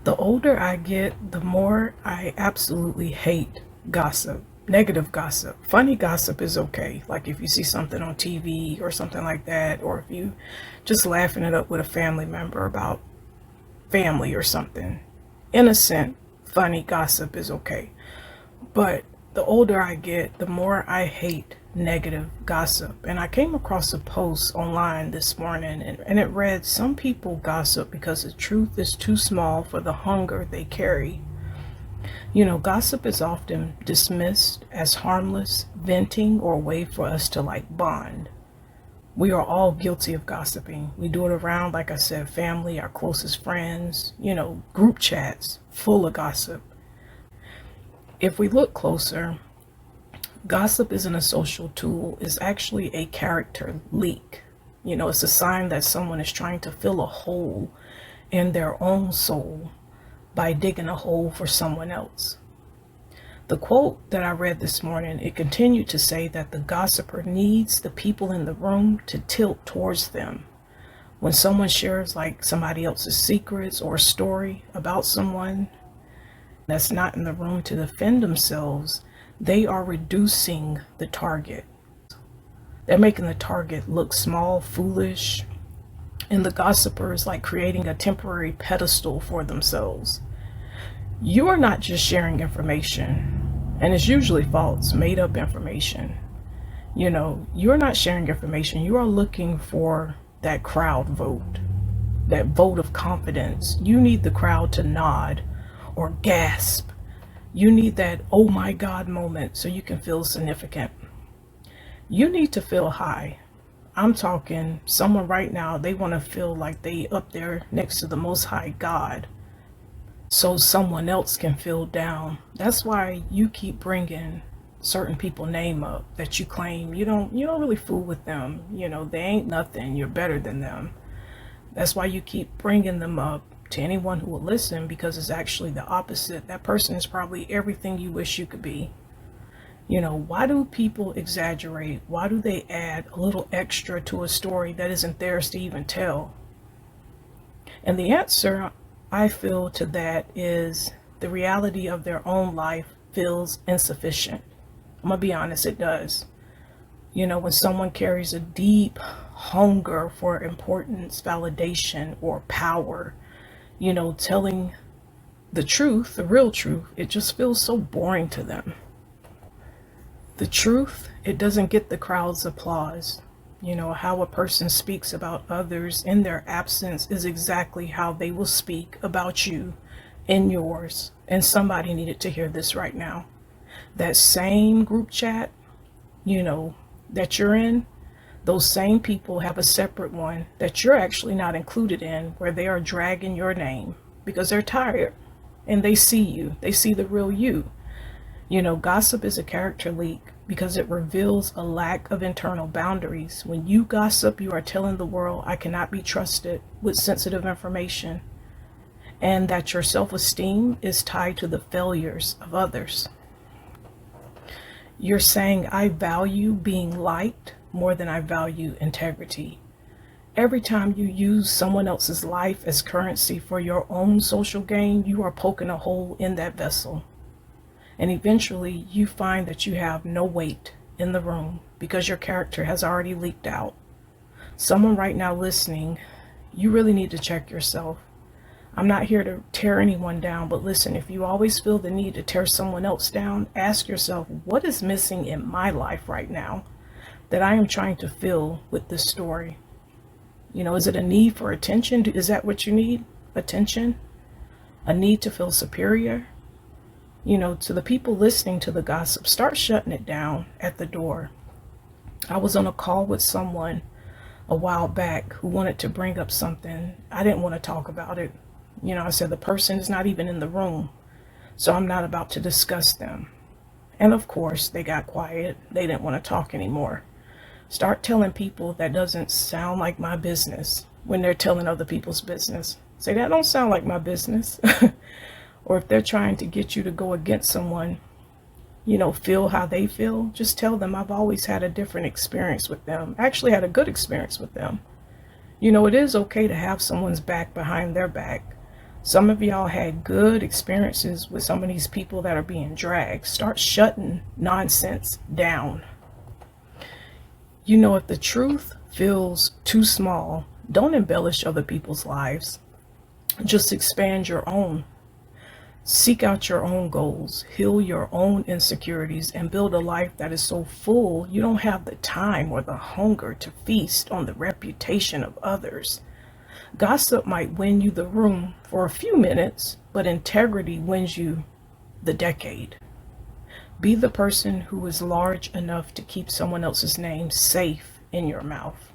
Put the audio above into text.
The older I get, the more I absolutely hate gossip, negative gossip. Funny gossip is okay. Like if you see something on TV or something like that, or if you just laughing it up with a family member about family or something. Innocent, funny gossip is okay. But the older I get, the more I hate negative gossip. And I came across a post online this morning and it read, "Some people gossip because the truth is too small for the hunger they carry." Gossip is often dismissed as harmless, venting, or a way for us to like bond. We are all guilty of gossiping. We do it around, like I said, family, our closest friends, group chats full of gossip. If we look closer, gossip isn't a social tool, it's actually a character leak. It's a sign that someone is trying to fill a hole in their own soul by digging a hole for someone else. The quote that I read this morning, it continued to say that the gossiper needs the people in the room to tilt towards them. When someone shares like somebody else's secrets or a story about someone that's not in the room to defend themselves, they are reducing the target. They're making the target look small, foolish, and the gossiper is like creating a temporary pedestal for themselves. You are not just sharing information, and it's usually false, made up information. You're not sharing information. You are looking for that crowd vote, that vote of confidence. You need the crowd to nod or gasp. You need that "oh my God" moment so you can feel significant. You need to feel high. I'm talking someone right now, they want to feel like they up there next to the Most High God so someone else can feel down. That's why you keep bringing certain people name up that you claim you don't really fool with them. They ain't nothing. You're better than them. That's why you keep bringing them up to anyone who will listen, because it's actually the opposite. That person is probably everything you wish you could be. Why do people exaggerate? Why do they add a little extra to a story that isn't theirs to even tell? And the answer, I feel, to that is the reality of their own life feels insufficient. I'm gonna be honest, it does. When someone carries a deep hunger for importance, validation, or power, telling the truth, the real truth, it just feels so boring to them. The truth, it doesn't get the crowd's applause. How a person speaks about others in their absence is exactly how they will speak about you in yours. And somebody needed to hear this right now. That same group chat, that you're in, those same people have a separate one that you're actually not included in, where they are dragging your name because they're tired and they see you. They see the real you. Gossip is a character leak because it reveals a lack of internal boundaries. When you gossip, you are telling the world, I cannot be trusted with sensitive information, and that your self-esteem is tied to the failures of others. You're saying, I value being liked more than I value integrity. Every time you use someone else's life as currency for your own social gain, you are poking a hole in that vessel. And eventually you find that you have no weight in the room because your character has already leaked out. Someone right now listening, you really need to check yourself. I'm not here to tear anyone down, but listen, if you always feel the need to tear someone else down, ask yourself, what is missing in my life right now that I am trying to fill with this story? Is it a need for attention? Is that what you need? Attention? A need to feel superior? To the people listening to the gossip, start shutting it down at the door. I was on a call with someone a while back who wanted to bring up something. I didn't want to talk about it. I said, the person is not even in the room, so I'm not about to discuss them. And of course, they got quiet. They didn't want to talk anymore. Start telling people that doesn't sound like my business when they're telling other people's business. Say, that don't sound like my business. Or if they're trying to get you to go against someone, feel how they feel, just tell them, I've always had a different experience with them. I actually had a good experience with them. It is okay to have someone's back behind their back, Some of y'all had good experiences with some of these people that are being dragged. Start shutting nonsense down. You know, if the truth feels too small, don't embellish other people's lives. Just expand your own. Seek out your own goals, heal your own insecurities, and build a life that is so full you don't have the time or the hunger to feast on the reputation of others. Gossip might win you the room for a few minutes, but integrity wins you the decade. Be the person who is large enough to keep someone else's name safe in your mouth.